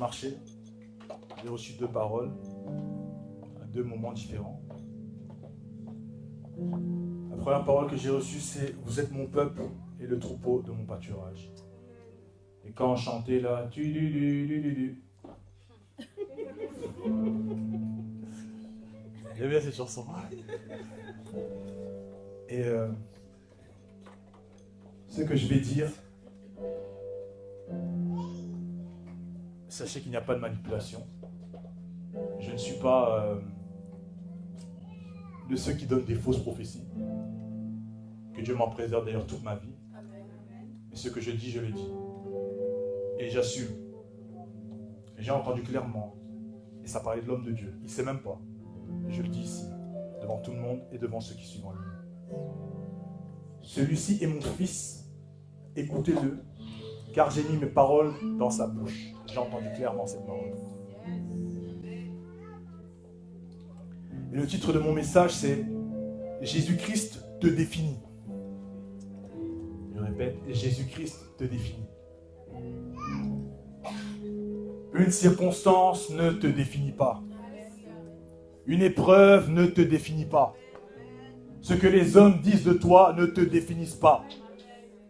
marché. J'ai reçu 2 paroles à 2 moments différents. La première parole que j'ai reçue, c'est « Vous êtes mon peuple et le troupeau de mon pâturage ». Et quand on chantait là, j'aime bien cette chanson. Et ce que je vais dire, sachez qu'il n'y a pas de manipulation. Je ne suis pas de ceux qui donnent des fausses prophéties. Que Dieu m'en préserve d'ailleurs toute ma vie. Et ce que je dis, je le dis. Et j'assume. Et j'ai entendu clairement. Et ça parlait de l'homme de Dieu. Il ne sait même pas. Et je le dis ici, devant tout le monde et devant ceux qui suivent en ligne. Celui-ci est mon fils. Écoutez-le, car j'ai mis mes paroles dans sa bouche. J'ai entendu clairement cette parole. Et le titre de mon message, c'est « Jésus-Christ te définit ». Je répète, « Jésus-Christ te définit ». Une circonstance ne te définit pas. Une épreuve ne te définit pas. Ce que les hommes disent de toi ne te définissent pas.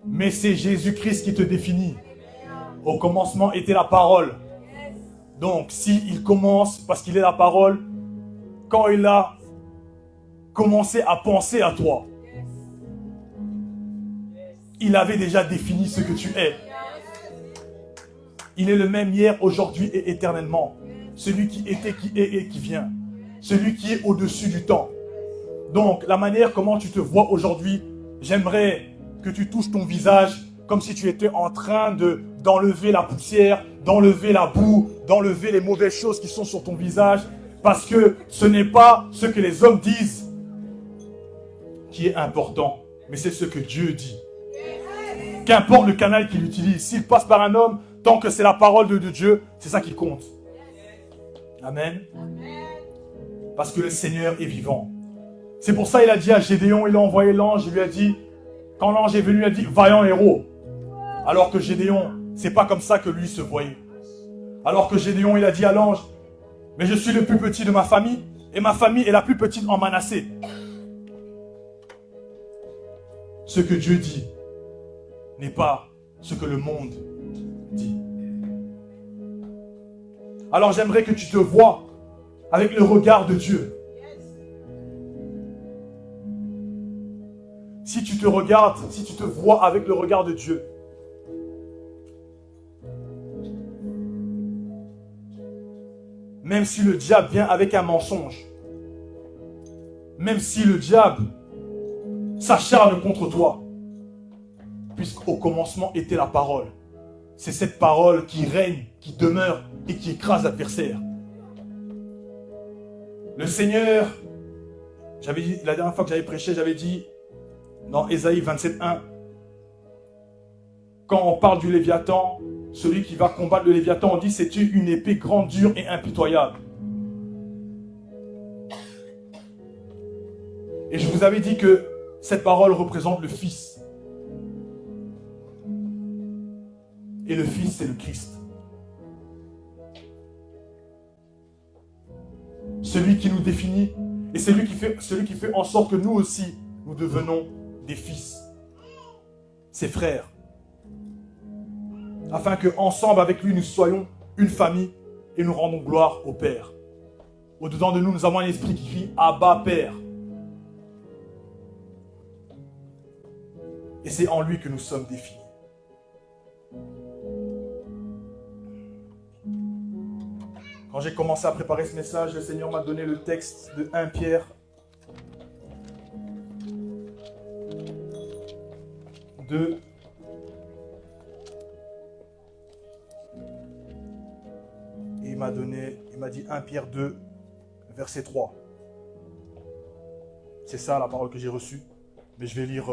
Mais c'est Jésus-Christ qui te définit. Au commencement était la parole. Donc, s'il commence, parce qu'il est la parole, quand il a commencé à penser à toi, il avait déjà défini ce que tu es. Il est le même hier, aujourd'hui et éternellement. Celui qui était, qui est et qui vient. Celui qui est au-dessus du temps. Donc, la manière comment tu te vois aujourd'hui, j'aimerais que tu touches ton visage comme si tu étais en train d'enlever la poussière, d'enlever la boue, d'enlever les mauvaises choses qui sont sur ton visage. Parce que ce n'est pas ce que les hommes disent qui est important, mais c'est ce que Dieu dit. Qu'importe le canal qu'il utilise, s'il passe par un homme, tant que c'est la parole de Dieu, c'est ça qui compte. Amen. Parce que le Seigneur est vivant. C'est pour ça qu'il a dit à Gédéon, il a envoyé l'ange, il lui a dit, quand l'ange est venu, il a dit, vaillant héros. Alors que Gédéon, c'est pas comme ça que lui se voyait. Alors que Gédéon, il a dit à l'ange, mais je suis le plus petit de ma famille, et ma famille est la plus petite en Manassé. Ce que Dieu dit n'est pas ce que le monde dit. Alors j'aimerais que tu te vois avec le regard de Dieu. Si tu te regardes, si tu te vois avec le regard de Dieu, même si le diable vient avec un mensonge, même si le diable s'acharne contre toi, puisqu'au commencement était la parole, c'est cette parole qui règne, qui demeure et qui écrase l'adversaire. Le Seigneur, j'avais dit, la dernière fois que j'avais prêché, j'avais dit dans Ésaïe 27:1, quand on parle du Léviathan, celui qui va combattre le Léviathan, on dit c'est une épée grande, dure et impitoyable. Et je vous avais dit que cette parole représente le Fils. Et le Fils, c'est le Christ. Celui qui nous définit et celui qui fait en sorte que nous aussi, nous devenons des fils, ses frères. Afin qu'ensemble avec lui, nous soyons une famille et nous rendons gloire au Père. Au-dedans de nous, nous avons un esprit qui crie « Abba, Père ». Et c'est en lui que nous sommes définis. Quand j'ai commencé à préparer ce message, le Seigneur m'a donné le texte de 1 Pierre 2. Et il m'a dit 1 Pierre 2, verset 3. C'est ça la parole que j'ai reçue. Mais je vais lire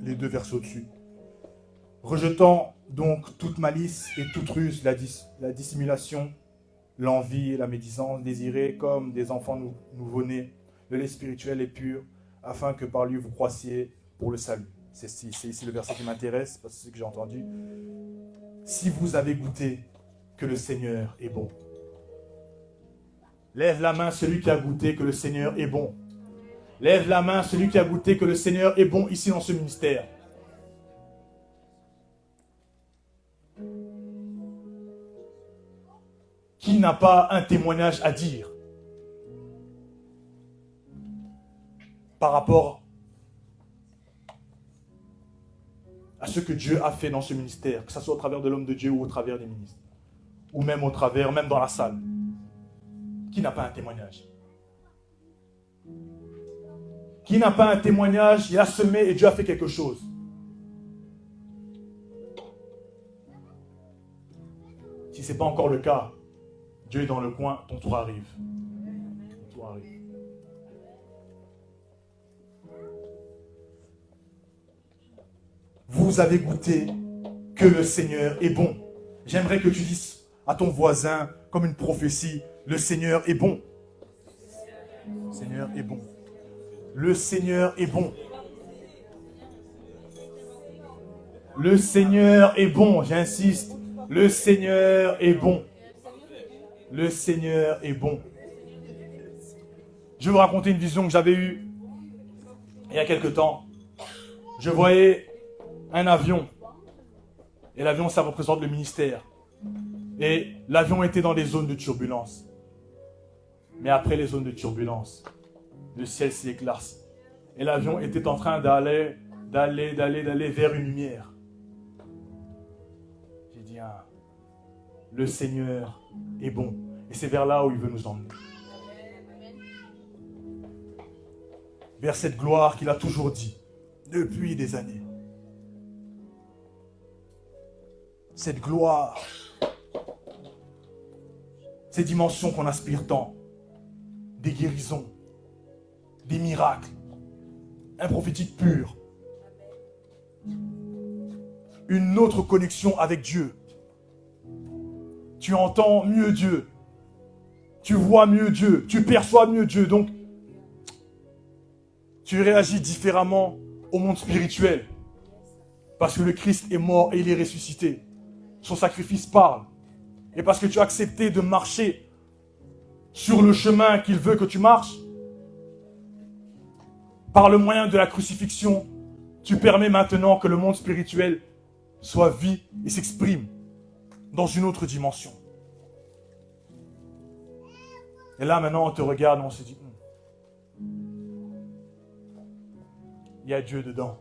les 2 versets au-dessus. Rejetant donc toute malice et toute ruse, la dissimulation, l'envie et la médisance, désirez comme des enfants nouveau-nés, le lait spirituel et pur, afin que par lui vous croissiez pour le salut. C'est ici le verset qui m'intéresse, parce que c'est ce que j'ai entendu. Si vous avez goûté que le Seigneur est bon. Lève la main celui qui a goûté que le Seigneur est bon. Lève la main celui qui a goûté que le Seigneur est bon ici dans ce ministère. Qui n'a pas un témoignage à dire par rapport à ce que Dieu a fait dans ce ministère, que ce soit au travers de l'homme de Dieu ou au travers des ministres, ou même au travers, même dans la salle. Qui n'a pas un témoignage? Qui n'a pas un témoignage? Il a semé et Dieu a fait quelque chose. Si ce n'est pas encore le cas, Dieu est dans le coin, ton tour arrive. Ton tour arrive. Vous avez goûté que le Seigneur est bon. J'aimerais que tu dises à ton voisin, comme une prophétie, le Seigneur est bon. Le Seigneur est bon. Le Seigneur est bon. Le Seigneur est bon, j'insiste. Le Seigneur est bon. Le Seigneur est bon. Je vais vous raconter une vision que j'avais eue il y a quelque temps. Je voyais un avion. Et l'avion, ça représente le ministère. Et l'avion était dans des zones de turbulence. Mais après les zones de turbulence, le ciel s'est éclairci. Et l'avion était en train d'aller vers une lumière. J'ai dit, ah, le Seigneur est bon. Et c'est vers là où il veut nous emmener. Vers cette gloire qu'il a toujours dit, depuis des années. Cette gloire, ces dimensions qu'on aspire tant, des guérisons, des miracles, un prophétique pur, une autre connexion avec Dieu. Tu entends mieux Dieu, tu vois mieux Dieu, tu perçois mieux Dieu, donc tu réagis différemment au monde spirituel. Parce que le Christ est mort et il est ressuscité. Son sacrifice parle. Et parce que tu as accepté de marcher sur le chemin qu'il veut que tu marches, par le moyen de la crucifixion, tu permets maintenant que le monde spirituel soit vie et s'exprime dans une autre dimension. Et là, maintenant, on te regarde et on se dit, il y a Dieu dedans.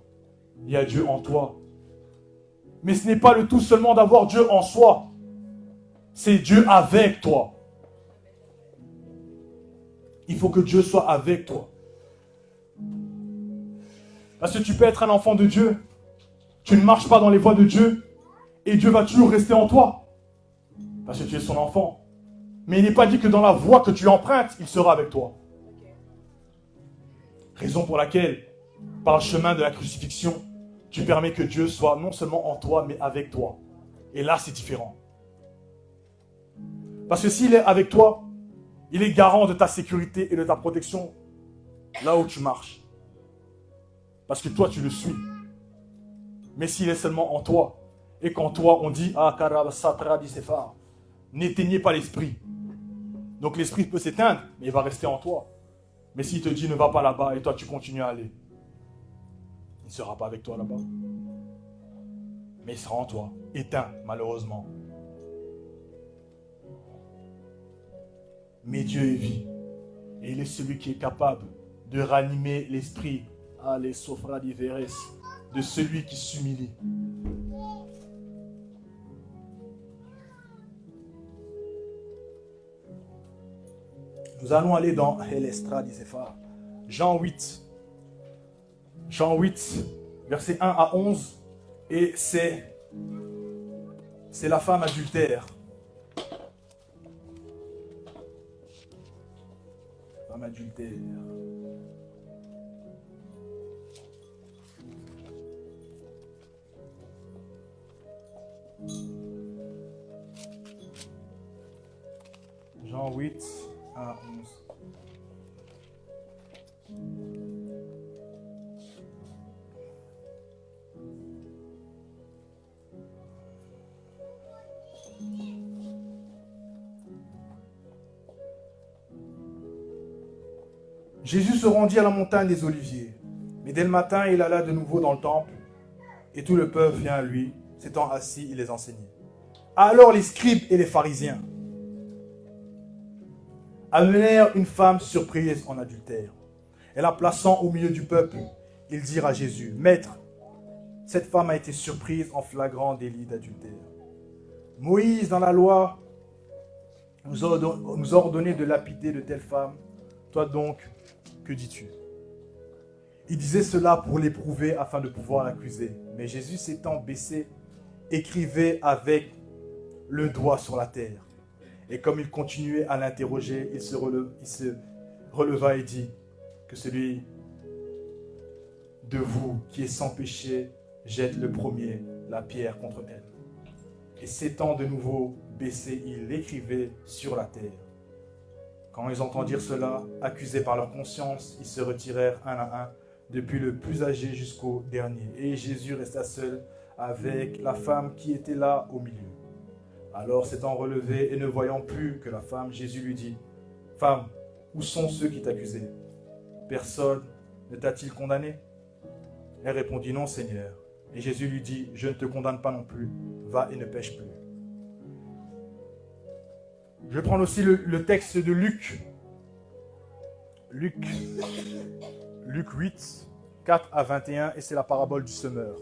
Il y a Dieu en toi. Mais ce n'est pas le tout seulement d'avoir Dieu en soi. C'est Dieu avec toi. Il faut que Dieu soit avec toi. Parce que tu peux être un enfant de Dieu. Tu ne marches pas dans les voies de Dieu. Et Dieu va toujours rester en toi. Parce que tu es son enfant. Mais il n'est pas dit que dans la voie que tu empruntes, il sera avec toi. Raison pour laquelle, par le chemin de la crucifixion, tu permets que Dieu soit non seulement en toi, mais avec toi. Et là, c'est différent. Parce que s'il est avec toi, il est garant de ta sécurité et de ta protection là où tu marches. Parce que toi, tu le suis. Mais s'il est seulement en toi, et qu'en toi, on dit, ah, Karabasatra Disefar, n'éteignez pas l'esprit. Donc l'esprit peut s'éteindre, mais il va rester en toi. Mais s'il te dit, ne va pas là-bas, et toi, tu continues à aller, il ne sera pas avec toi là-bas. Mais il sera en toi, éteint, malheureusement. Mais Dieu est vie. Et il est celui qui est capable de ranimer l'esprit, les sofra diveres, de celui qui s'humilie. Nous allons aller dans Helestra d'Isépha. Jean 8. Jean 8, versets 1 à 11. Et c'est la femme adultère. Femme adultère. Jean 8 à 11. Jésus se rendit à la montagne des Oliviers. Mais dès le matin, il alla de nouveau dans le temple, et tout le peuple vient à lui. S'étant assis, il les enseignait. Alors les scribes et les pharisiens amenèrent une femme surprise en adultère. Et la plaçant au milieu du peuple, ils dirent à Jésus, « Maître, cette femme a été surprise en flagrant délit d'adultère. Moïse, dans la loi, nous a ordonné de lapider de telles femmes. Toi donc, que dis-tu » Il disait cela pour l'éprouver afin de pouvoir l'accuser. Mais Jésus s'étant baissé, écrivait avec le doigt sur la terre. Et comme il continuait à l'interroger, il se releva et dit que celui de vous qui est sans péché jette le premier la pierre contre elle. Et s'étant de nouveau baissé, il l'écrivait sur la terre. Quand ils entendirent cela, accusés par leur conscience, ils se retirèrent un à un, depuis le plus âgé jusqu'au dernier. Et Jésus resta seul avec la femme qui était là au milieu. Alors s'étant relevé et ne voyant plus que la femme, Jésus lui dit, « Femme, où sont ceux qui t'accusaient? Personne ne t'a-t-il condamné ?» Elle répondit, « Non, Seigneur. » Et Jésus lui dit, « Je ne te condamne pas non plus. Va et ne pêche plus. » Je vais prendre aussi le texte de Luc. Luc 8, 4 à 21, et c'est la parabole du semeur.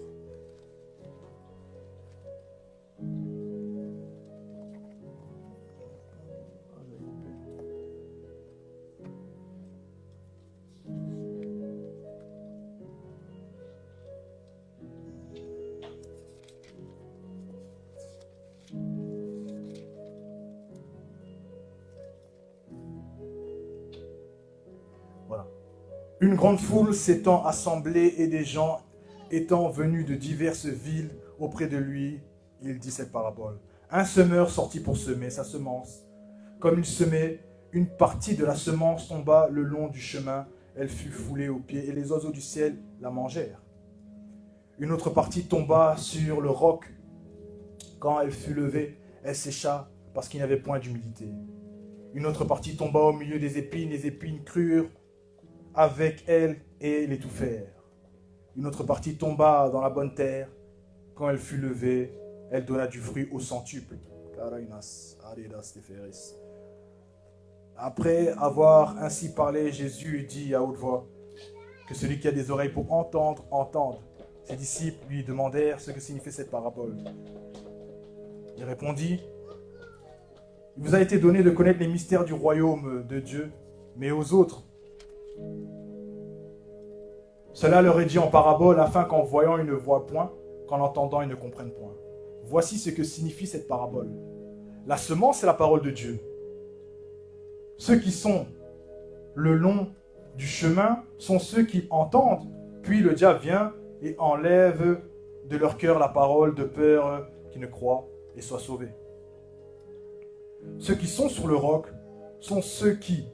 Voilà. Une grande foule s'étant assemblée et des gens étant venus de diverses villes auprès de lui, il dit cette parabole. Un semeur sortit pour semer sa semence. Comme il semait, une partie de la semence tomba le long du chemin. Elle fut foulée aux pieds et les oiseaux du ciel la mangèrent. Une autre partie tomba sur le roc. Quand elle fut levée, elle sécha parce qu'il n'y avait point d'humidité. Une autre partie tomba au milieu des épines. Les épines crurent avec elle et l'étouffèrent. Une autre partie tomba dans la bonne terre. Quand elle fut levée, elle donna du fruit au centuple. Après avoir ainsi parlé, Jésus dit à haute voix que celui qui a des oreilles pour entendre, entende. Ses disciples lui demandèrent ce que signifiait cette parabole. Il répondit, « Il vous a été donné de connaître les mystères du royaume de Dieu, mais aux autres, cela leur est dit en parabole, afin qu'en voyant ils ne voient point, qu'en entendant ils ne comprennent point. Voici ce que signifie cette parabole. La semence, c'est la parole de Dieu. Ceux qui sont le long du chemin sont ceux qui entendent, puis le diable vient et enlève de leur cœur la parole de peur qu'ils ne croient et soient sauvés. Ceux qui sont sur le roc sont ceux qui,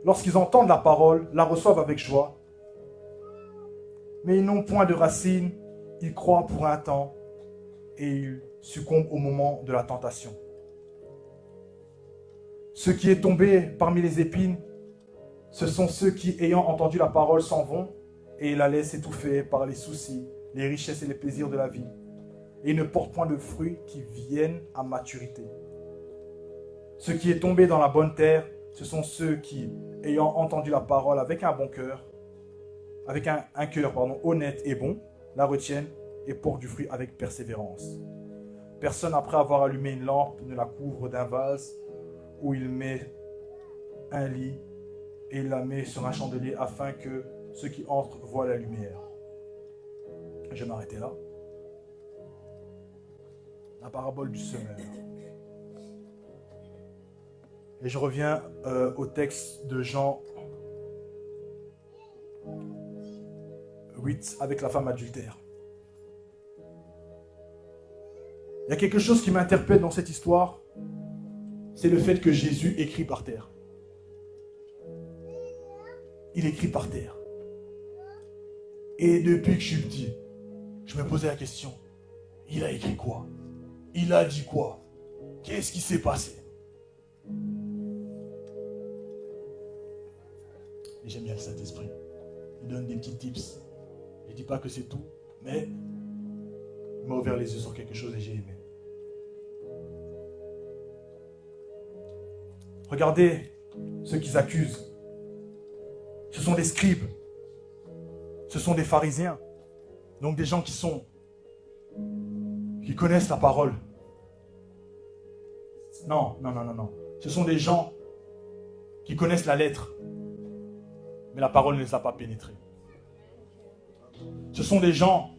lorsqu'ils entendent la parole, la reçoivent avec joie, mais ils n'ont point de racines, ils croient pour un temps et ils succombent au moment de la tentation. Ce qui est tombé parmi les épines, ce sont ceux qui, ayant entendu la parole, s'en vont et la laissent étouffer par les soucis, les richesses et les plaisirs de la vie. Et ils ne portent point de fruits qui viennent à maturité. Ce qui est tombé dans la bonne terre, ce sont ceux qui, ayant entendu la parole avec un bon cœur, avec un cœur honnête et bon, la retiennent et portent du fruit avec persévérance. Personne, après avoir allumé une lampe, ne la couvre d'un vase où il met un lit et il la met sur un chandelier afin que ceux qui entrent voient la lumière. Je vais m'arrêter là. La parabole du semeur. Et je reviens au texte de Jean 8 avec la femme adultère. Il y a quelque chose qui m'interpelle dans cette histoire, c'est le fait que Jésus écrit par terre. Il écrit par terre. Et depuis que je suis petit, je me posais la question, il a écrit quoi? Il a dit quoi? Qu'est-ce qui s'est passé? Et j'aime bien le Saint-Esprit. Il donne des petits tips. Je ne dis pas que c'est tout, mais il m'a ouvert les yeux sur quelque chose et j'ai aimé. Regardez ceux qu'ils accusent. Ce sont des scribes. Ce sont des pharisiens. Donc des gens qui connaissent la parole. Non. Ce sont des gens qui connaissent la lettre. Mais la parole ne les a pas pénétrés. Ce sont des gens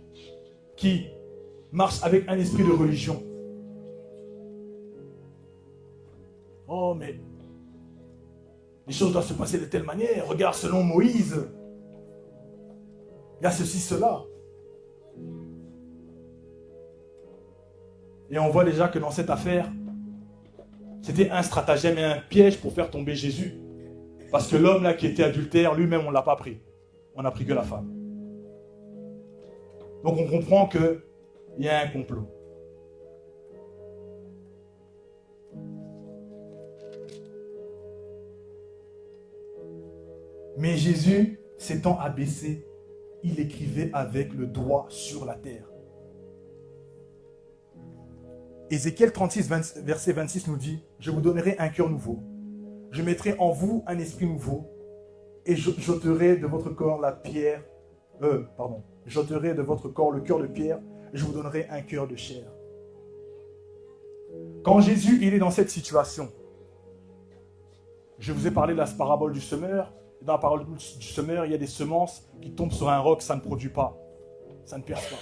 qui marchent avec un esprit de religion. Oh, mais les choses doivent se passer de telle manière. Regarde, selon Moïse, il y a ceci, cela. Et on voit déjà que dans cette affaire, c'était un stratagème et un piège pour faire tomber Jésus. Parce que l'homme là qui était adultère, lui-même, on ne l'a pas pris. On n'a pris que la femme. Donc on comprend qu'il y a un complot. Mais Jésus, s'étant abaissé, il écrivait avec le doigt sur la terre. Ézéchiel 36, verset 26 nous dit, « Je vous donnerai un cœur nouveau. Je mettrai en vous un esprit nouveau et j'ôterai de votre corps j'ôterai de votre corps le cœur de pierre et je vous donnerai un cœur de chair. » Quand Jésus il est dans cette situation, je vous ai parlé de la parabole du semeur. Dans la parole du semeur, il y a des semences qui tombent sur un roc, ça ne produit pas. Ça ne perce pas.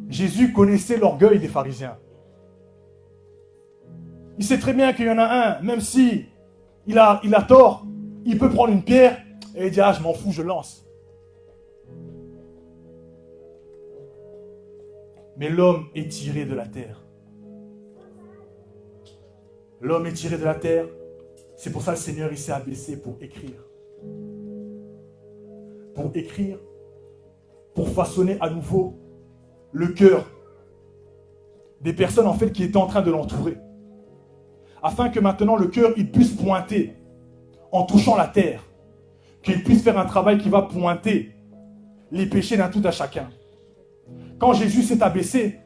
Jésus connaissait l'orgueil des pharisiens. Il sait très bien qu'il y en a un, même si il a tort, il peut prendre une pierre et dire « Ah, je m'en fous, je lance. » Mais l'homme est tiré de la terre. L'homme est tiré de la terre. C'est pour ça que le Seigneur il s'est abaissé pour écrire. Pour écrire, pour façonner à nouveau le cœur des personnes en fait qui étaient en train de l'entourer. Afin que maintenant le cœur il puisse pointer en touchant la terre. Qu'il puisse faire un travail qui va pointer les péchés d'un tout à chacun. Quand Jésus s'est abaissé,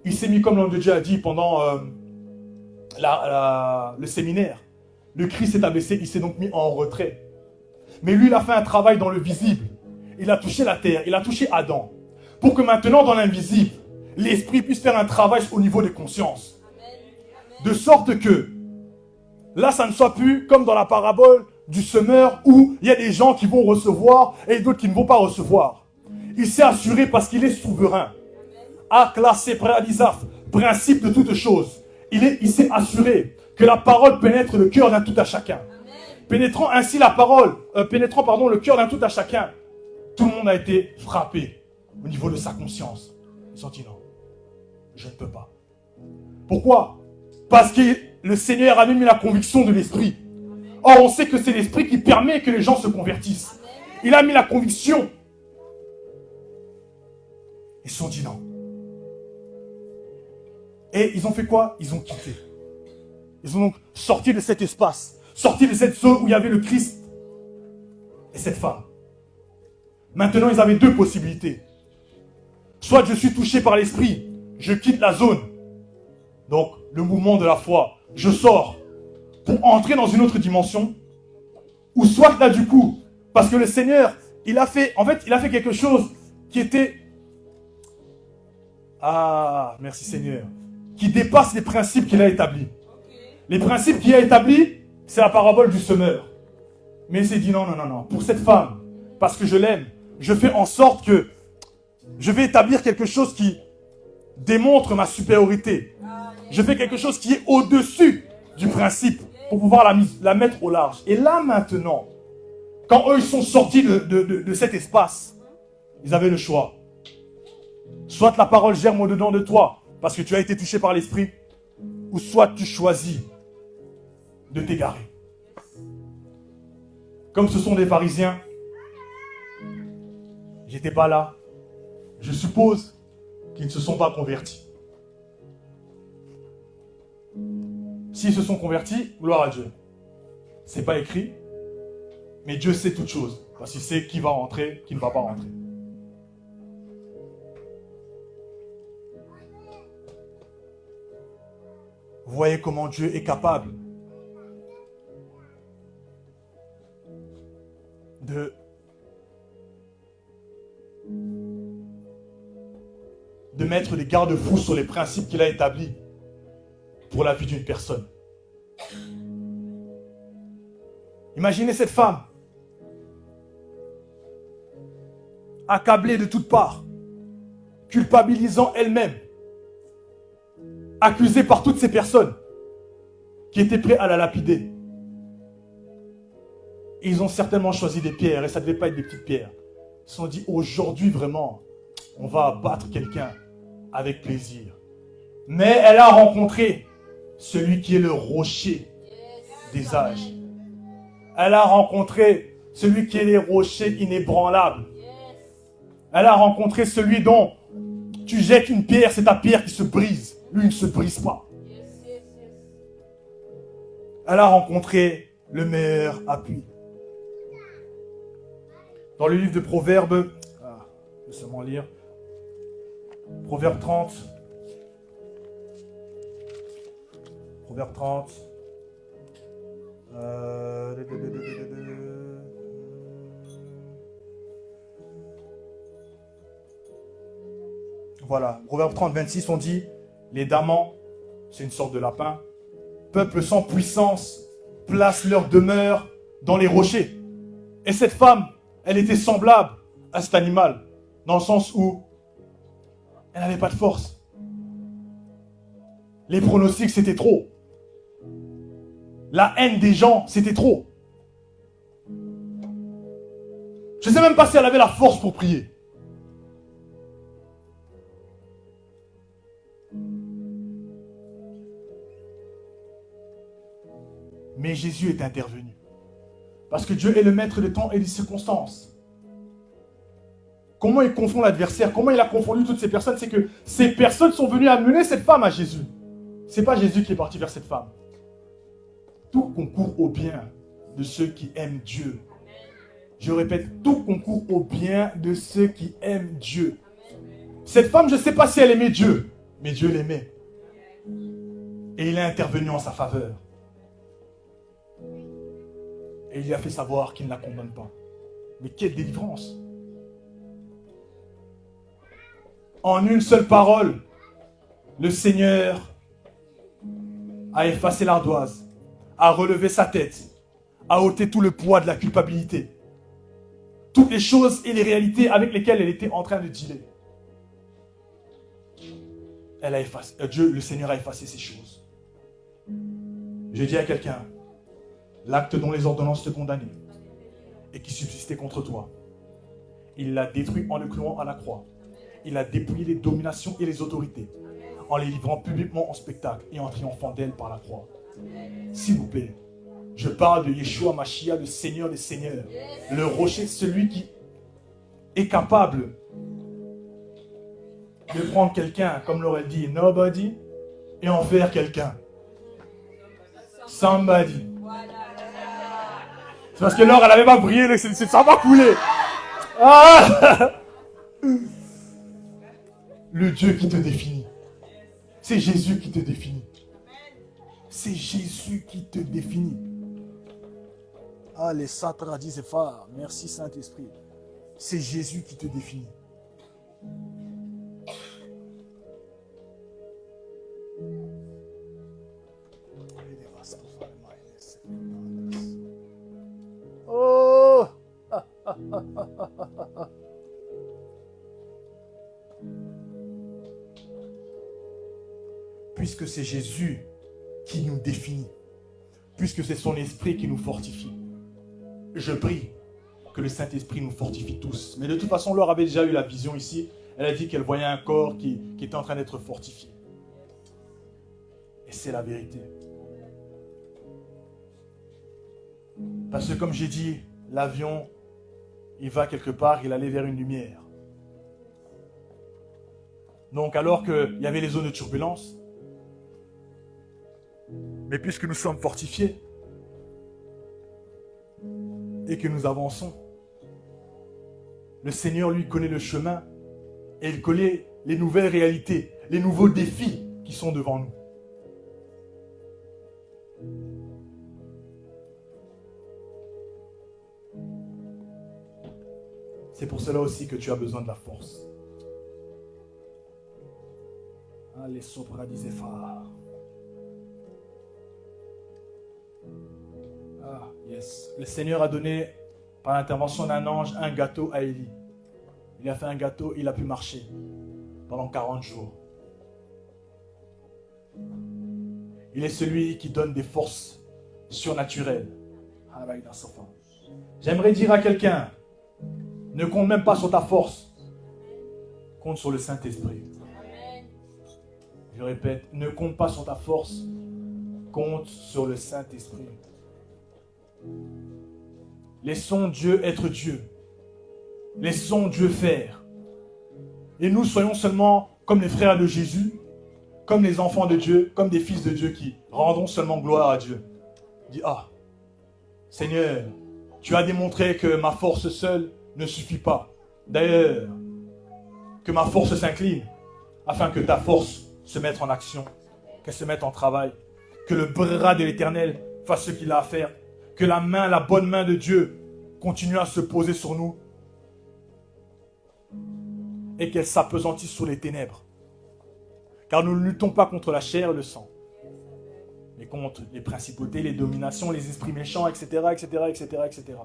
il s'est mis comme l'homme de Dieu a dit pendant le séminaire. Le Christ s'est abaissé, il s'est donc mis en retrait. Mais lui, il a fait un travail dans le visible. Il a touché la terre, il a touché Adam. Pour que maintenant, dans l'invisible, l'esprit puisse faire un travail au niveau des consciences. De sorte que, là, ça ne soit plus comme dans la parabole du semeur où il y a des gens qui vont recevoir et d'autres qui ne vont pas recevoir. Il s'est assuré parce qu'il est souverain. A classé préalisaf, principe de toutes choses. Il s'est assuré que la parole pénètre le cœur d'un tout à chacun. Pénétrant ainsi le cœur d'un tout à chacun, tout le monde a été frappé au niveau de sa conscience. Ils ont dit non, je ne peux pas. Pourquoi? Parce que le Seigneur a mis la conviction de l'esprit. Or, on sait que c'est l'esprit qui permet que les gens se convertissent. Il a mis la conviction. Ils se sont dit non. Et ils ont fait quoi? Ils ont quitté. Ils ont donc sorti de cet espace, sorti de cette zone où il y avait le Christ et cette femme. Maintenant, ils avaient deux possibilités. Soit je suis touché par l'esprit, je quitte la zone. Donc, le mouvement de la foi, je sors pour entrer dans une autre dimension. Ou soit là, du coup, parce que le Seigneur, il a fait quelque chose qui était... Ah, merci Seigneur. Qui dépasse les principes qu'il a établis. Les principes qu'il a établis, c'est la parabole du semeur. Mais il s'est dit non. Pour cette femme, parce que je l'aime, je fais en sorte que je vais établir quelque chose qui démontre ma supériorité. Je fais quelque chose qui est au-dessus du principe pour pouvoir la mettre au large. Et là maintenant, quand eux ils sont sortis de cet espace, ils avaient le choix. Soit la parole germe au-dedans de toi, parce que tu as été touché par l'esprit, ou soit tu choisis de t'égarer. Comme ce sont des pharisiens, j'étais pas là, je suppose qu'ils ne se sont pas convertis. S'ils se sont convertis, gloire à Dieu. C'est pas écrit, Mais Dieu sait toutes choses, parce qu'il sait qui va rentrer, qui ne va pas rentrer. Vous voyez comment Dieu est capable de mettre des garde-fous sur les principes qu'il a établis pour la vie d'une personne. Imaginez cette femme, accablée de toutes parts, culpabilisant elle-même, accusée par toutes ces personnes qui étaient prêtes à la lapider. Et ils ont certainement choisi des pierres, et ça ne devait pas être des petites pierres. Ils se sont dit, aujourd'hui vraiment, on va abattre quelqu'un avec plaisir. Mais elle a rencontré celui qui est le rocher des âges. Elle a rencontré celui qui est le rocher inébranlable. Elle a rencontré celui dont tu jettes une pierre, c'est ta pierre qui se brise. Lui ne se brise pas. Elle a rencontré le meilleur appui. Dans le livre de Proverbes, je vais seulement lire, Proverbe 30. Proverbe 30. Voilà, Proverbe 30, 26, on dit, les damans, c'est une sorte de lapin, peuple sans puissance, place leur demeure dans les rochers. Et cette femme, elle était semblable à cet animal, dans le sens où elle n'avait pas de force. Les pronostics, c'était trop. La haine des gens, c'était trop. Je ne sais même pas si elle avait la force pour prier. Mais Jésus est intervenu. Parce que Dieu est le maître des temps et des circonstances. Comment il confond l'adversaire? Comment il a confondu toutes ces personnes? C'est que ces personnes sont venues amener cette femme à Jésus. Ce n'est pas Jésus qui est parti vers cette femme. Tout concourt au bien de ceux qui aiment Dieu. Je répète, tout concourt au bien de ceux qui aiment Dieu. Cette femme, je ne sais pas si elle aimait Dieu, mais Dieu l'aimait. Et il est intervenu en sa faveur. Et il lui a fait savoir qu'il ne la condamne pas. Mais quelle délivrance! En une seule parole, le Seigneur a effacé l'ardoise, a relevé sa tête, a ôté tout le poids de la culpabilité. Toutes les choses et les réalités avec lesquelles elle était en train de dealer. Dieu, le Seigneur a effacé ces choses. Je dis à quelqu'un, l'acte dont les ordonnances te condamnaient et qui subsistait contre toi, il l'a détruit en le clouant à la croix. Il a dépouillé les dominations et les autorités en les livrant publiquement en spectacle et en triomphant d'elles par la croix. S'il vous plaît, je parle de Yeshua Mashiach, le Seigneur des Seigneurs, le rocher, celui qui est capable de prendre quelqu'un, comme l'aurait dit nobody, et en faire quelqu'un. Somebody. C'est parce que l'or, elle n'avait pas brillé, ça va couler. Ah! Le Dieu qui te définit. C'est Jésus qui te définit. C'est Jésus qui te définit. Ah, les satras disent phare. Merci Saint-Esprit. C'est Jésus qui te définit. Oh! Puisque c'est Jésus qui nous définit, puisque c'est son esprit qui nous fortifie, je prie que le Saint-Esprit nous fortifie tous. Mais de toute façon, Laure avait déjà eu la vision ici. Elle a dit qu'elle voyait un corps qui était en train d'être fortifié. Et c'est la vérité. Parce que comme j'ai dit, l'avion, il va quelque part, il allait vers une lumière. Donc alors qu'il y avait les zones de turbulence, mais puisque nous sommes fortifiés, et que nous avançons. Le Seigneur, lui, connaît le chemin et il connaît les nouvelles réalités, les nouveaux défis qui sont devant nous. C'est pour cela aussi que tu as besoin de la force. Allez, sopra di Zéphar. Ah, yes. Le Seigneur a donné, par l'intervention d'un ange, un gâteau à Élie. Il a fait un gâteau, il a pu marcher pendant 40 jours. Il est celui qui donne des forces surnaturelles. J'aimerais dire à quelqu'un, ne compte même pas sur ta force, compte sur le Saint-Esprit. Je répète, ne compte pas sur ta force, compte sur le Saint-Esprit. Laissons Dieu être Dieu. Laissons Dieu faire. Et nous soyons seulement comme les frères de Jésus, comme les enfants de Dieu, comme des fils de Dieu qui rendront seulement gloire à Dieu. Dis, ah, Seigneur, tu as démontré que ma force seule ne suffit pas. D'ailleurs, que ma force s'incline, afin que ta force se mette en action, qu'elle se mette en travail, que le bras de l'Éternel fasse ce qu'il a à faire, que la main, la bonne main de Dieu continue à se poser sur nous et qu'elle s'apesantisse sur les ténèbres. Car nous ne luttons pas contre la chair et le sang, mais contre les principautés, les dominations, les esprits méchants, etc., etc., etc., etc.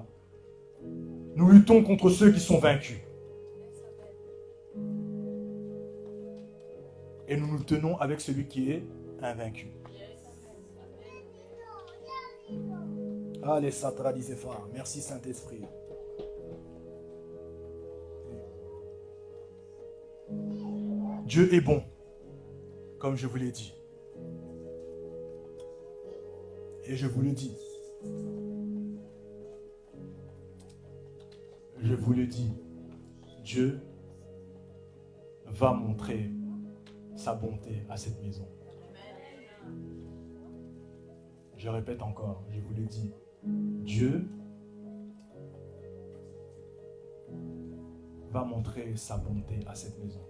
Nous luttons contre ceux qui sont vaincus. Et nous nous tenons avec celui qui est invaincu. Allez, Satra di Zéphar. Merci Saint-Esprit. Dieu est bon, comme je vous l'ai dit. Et je vous le dis. Je vous le dis. Dieu va montrer sa bonté à cette maison. Je répète encore, je vous le dis. Dieu va montrer sa bonté à cette maison.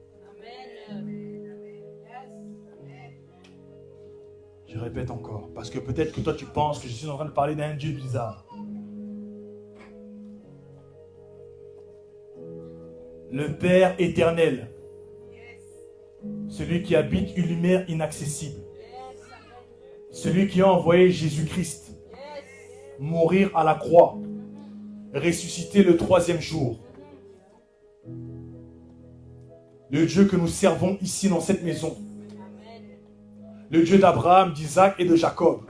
Je répète encore, parce que peut-être que toi tu penses que je suis en train de parler d'un Dieu bizarre. Le Père éternel, celui qui habite une lumière inaccessible, celui qui a envoyé Jésus-Christ mourir à la croix, ressusciter le 3e jour. Le Dieu que nous servons ici dans cette maison. Le Dieu d'Abraham, d'Isaac et de Jacob.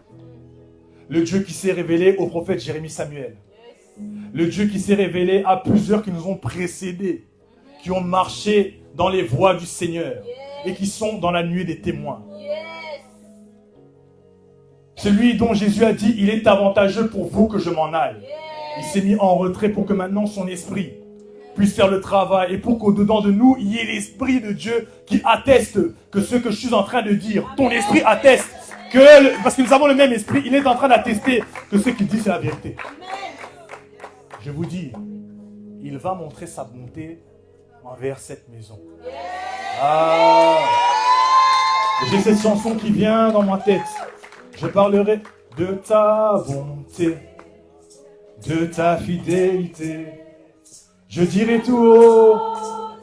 Le Dieu qui s'est révélé au prophète Jérémie Samuel. Le Dieu qui s'est révélé à plusieurs qui nous ont précédés, qui ont marché dans les voies du Seigneur et qui sont dans la nuée des témoins. Celui dont Jésus a dit, il est avantageux pour vous que je m'en aille. Il s'est mis en retrait pour que maintenant son esprit puisse faire le travail et pour qu'au-dedans de nous, il y ait l'esprit de Dieu qui atteste que ce que je suis en train de dire, ton esprit atteste que, parce que nous avons le même esprit, il est en train d'attester que ce qu'il dit c'est la vérité. Je vous dis, il va montrer sa bonté envers cette maison. Ah, j'ai cette chanson qui vient dans ma tête. Je parlerai de ta bonté, de ta fidélité. Je dirai tout haut,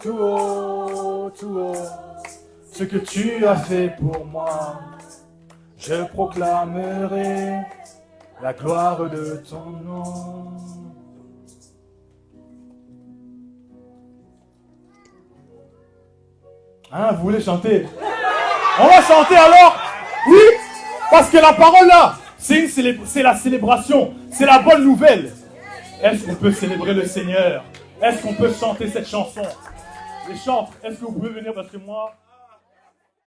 tout haut, tout haut, ce que tu as fait pour moi. Je proclamerai la gloire de ton nom. Hein, vous voulez chanter? On va chanter alors? Oui, parce que la parole là, c'est la célébration, c'est la bonne nouvelle. Est-ce qu'on peut célébrer le Seigneur? Est-ce qu'on peut chanter cette chanson? Les chantres, est-ce que vous pouvez venir parce que moi...